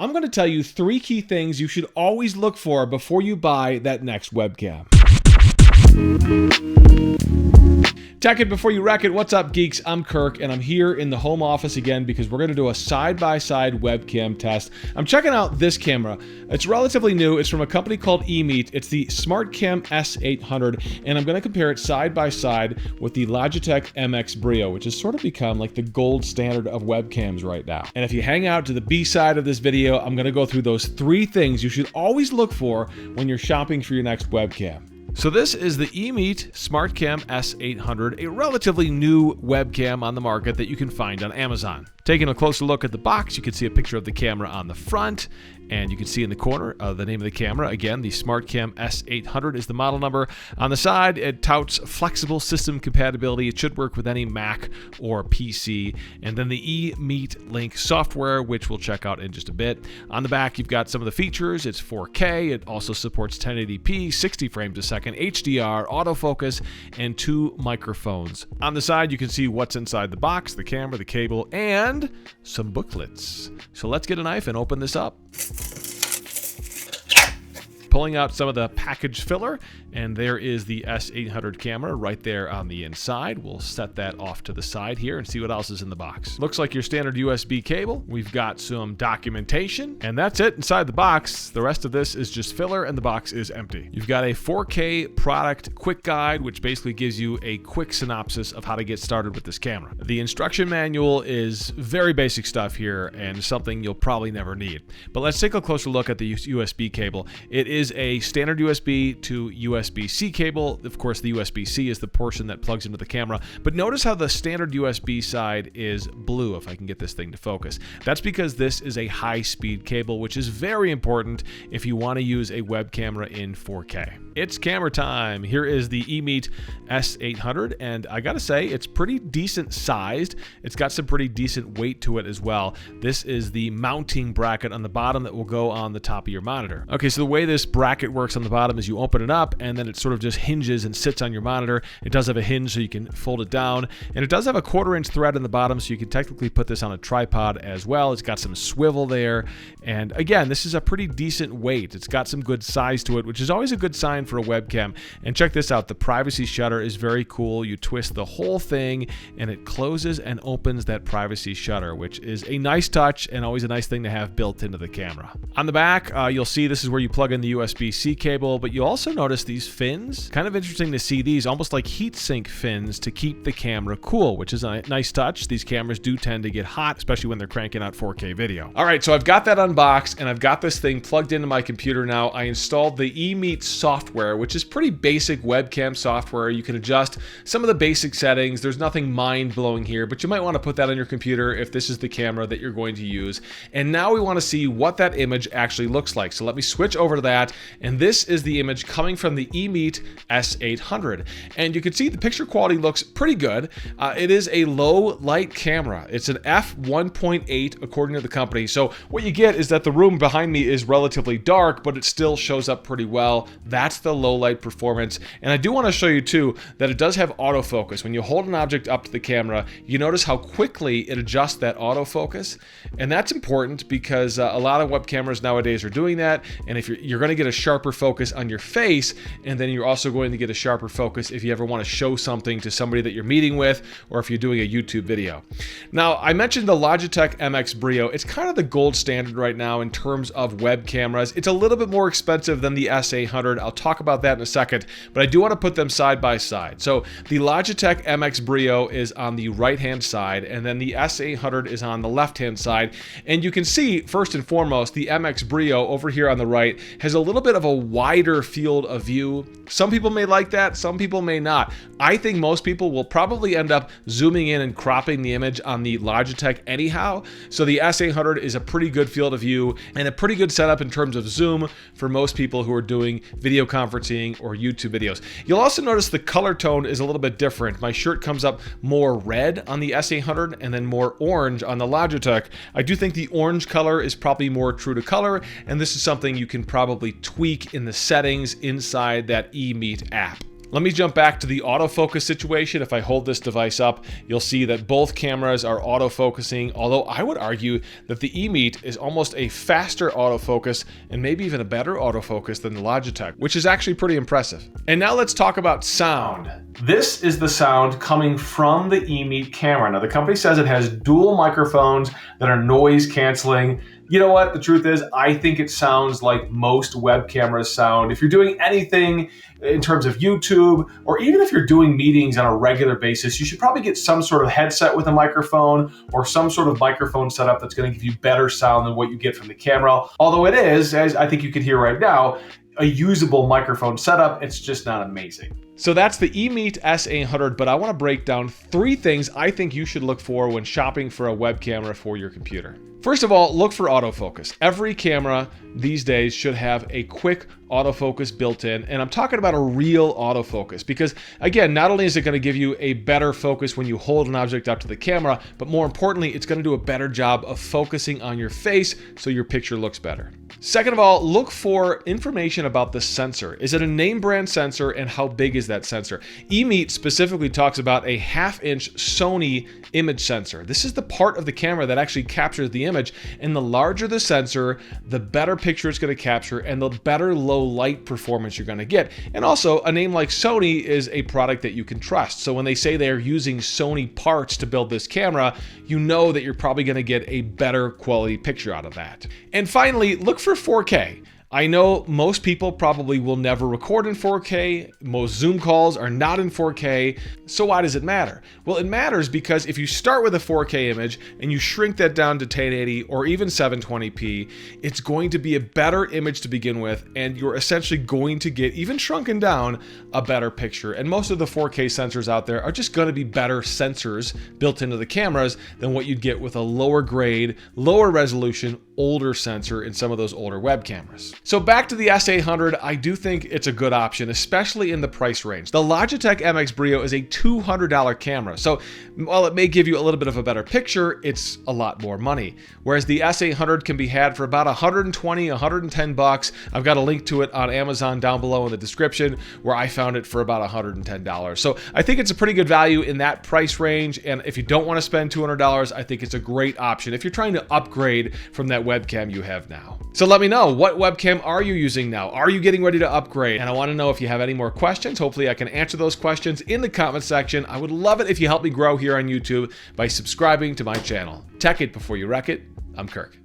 I'm going to tell you 3 key things you should always look for before you buy that next webcam. Tech it before you wreck it. What's up, geeks? I'm Kirk, and I'm here in the home office again because we're going to do a side-by-side webcam test. I'm checking out this camera. It's relatively new. It's from a company called EMEET. It's the SmartCam S800, and I'm going to compare it side-by-side with the Logitech MX Brio, which has sort of become like the gold standard of webcams right now. And if you hang out to the B side of this video, I'm going to go through those 3 things you should always look for when you're shopping for your next webcam. So this is the EMEET SmartCam S800, a relatively new webcam on the market that you can find on Amazon. Taking a closer look at the box, you can see a picture of the camera on the front, and you can see in the corner the name of the camera. Again, the SmartCam S800 is the model number. On the side, it touts flexible system compatibility. It should work with any Mac or PC. And then the EMEET Link software, which we'll check out in just a bit. On the back, you've got some of the features. It's 4K. It also supports 1080p, 60 frames a second, HDR, autofocus, and 2 microphones. On the side, you can see what's inside the box, the camera, the cable, and some booklets. So let's get a knife and open this up. Pulling out some of the package filler, and there is the S800 camera right there on the inside. We'll set that off to the side here and see what else is in the box. Looks like your standard USB cable. We've got some documentation, and that's it inside the box. The rest of this is just filler, and the box is empty. You've got a 4K product quick guide, which basically gives you a quick synopsis of how to get started with this camera. The instruction manual is very basic stuff here and something you'll probably never need. But let's take a closer look at the USB cable. It is a standard USB to USB-C cable. Of course, the USB-C is the portion that plugs into the camera, but notice how the standard USB side is blue, if I can get this thing to focus. That's because this is a high-speed cable, which is very important if you want to use a web camera in 4K. It's camera time. Here is the EMEET S800, and I gotta say, it's pretty decent sized. It's got some pretty decent weight to it as well. This is the mounting bracket on the bottom that will go on the top of your monitor. Okay, so the way this bracket works on the bottom is you open it up, and then it sort of just hinges and sits on your monitor. It does have a hinge so you can fold it down, and it does have a 1/4-inch thread in the bottom, so you can technically put this on a tripod as well. It's got some swivel there, and again, this is a pretty decent weight. It's got some good size to it, which is always a good sign for a webcam. And check this out, the privacy shutter is very cool. You twist the whole thing and it closes and opens that privacy shutter, which is a nice touch and always a nice thing to have built into the camera. On the back, you'll see this is where you plug in the USB-C cable, but you also notice these fins. Kind of interesting to see these, almost like heatsink fins to keep the camera cool, which is a nice touch. These cameras do tend to get hot, especially when they're cranking out 4K video. All right, so I've got that unboxed and I've got this thing plugged into my computer now. I installed the EMEET software, which is pretty basic webcam software. You can adjust some of the basic settings. There's nothing mind-blowing here, but you might want to put that on your computer if this is the camera that you're going to use. And now we want to see what that image actually looks like. So let me switch over to that. And this is the image coming from the EMEET S800. And you can see the picture quality looks pretty good. It is a low light camera. It's an f1.8 according to the company. So what you get is that the room behind me is relatively dark, but it still shows up pretty well. That's the low light performance. And I do want to show you too that it does have autofocus. When you hold an object up to the camera, you notice how quickly it adjusts that autofocus. And that's important because a lot of web cameras nowadays are doing that. And if you're going to get a sharper focus on your face, and then you're also going to get a sharper focus if you ever want to show something to somebody that you're meeting with, or if you're doing a YouTube video. Now, I mentioned the Logitech MX Brio. It's kind of the gold standard right now in terms of web cameras. It's a little bit more expensive than the S800. I'll talk about that in a second, but I do want to put them side by side. So the Logitech MX Brio is on the right-hand side, and then the S800 is on the left-hand side. And you can see, first and foremost, the MX Brio over here on the right has a little bit of a wider field of view. Some people may like that, some people may not. I think most people will probably end up zooming in and cropping the image on the Logitech anyhow. So the S800 is a pretty good field of view and a pretty good setup in terms of zoom for most people who are doing video conferencing or YouTube videos. You'll also notice the color tone is a little bit different. My shirt comes up more red on the S800 and then more orange on the Logitech. I do think the orange color is probably more true to color, and this is something you can probably tweak in the settings inside that EMEET app. Let me jump back to the autofocus situation. If I hold this device up, you'll see that both cameras are autofocusing, although I would argue that the EMEET is almost a faster autofocus and maybe even a better autofocus than the Logitech, which is actually pretty impressive. And now let's talk about sound. This is the sound coming from the EMEET camera. Now the company says it has dual microphones that are noise canceling. You know what? The truth is, I think it sounds like most web cameras sound. If you're doing anything in terms of YouTube, or even if you're doing meetings on a regular basis, you should probably get some sort of headset with a microphone or some sort of microphone setup that's going to give you better sound than what you get from the camera. Although it is, as I think you can hear right now, a usable microphone setup, it's just not amazing. So that's the EMEET S800, but I want to break down 3 things I think you should look for when shopping for a web camera for your computer. First of all, look for autofocus. Every camera these days should have a quick autofocus built in, and I'm talking about a real autofocus because, again, not only is it going to give you a better focus when you hold an object up to the camera, but more importantly, it's going to do a better job of focusing on your face so your picture looks better. Second of all, look for information about the sensor. Is it a name brand sensor, and how big is that sensor? EMEET specifically talks about a 1/2-inch Sony image sensor. This is the part of the camera that actually captures the image, and the larger the sensor, the better picture it's going to capture and the better low light performance you're going to get. And also, a name like Sony is a product that you can trust. So when they say they're using Sony parts to build this camera, you know that you're probably going to get a better quality picture out of that. And finally, look for 4K. I know most people probably will never record in 4K. Most Zoom calls are not in 4K. So why does it matter? Well, it matters because if you start with a 4K image and you shrink that down to 1080 or even 720p, it's going to be a better image to begin with, and you're essentially going to get, even shrunken down, a better picture. And most of the 4K sensors out there are just going to be better sensors built into the cameras than what you'd get with a lower grade, lower resolution, older sensor in some of those older web cameras. So back to the S800, I do think it's a good option, especially in the price range. The Logitech MX Brio is a $200 camera, so while it may give you a little bit of a better picture, it's a lot more money. Whereas the S800 can be had for about $120, $110. I've got a link to it on Amazon down below in the description, where I found it for about $110. So I think it's a pretty good value in that price range, and if you don't want to spend $200, I think it's a great option if you're trying to upgrade from that webcam you have now. So let me know, what webcam are you using now? Are you getting ready to upgrade? And I want to know if you have any more questions. Hopefully I can answer those questions in the comment section. I would love it if you help me grow here on YouTube by subscribing to my channel. Tech it before you wreck it. I'm Kirk.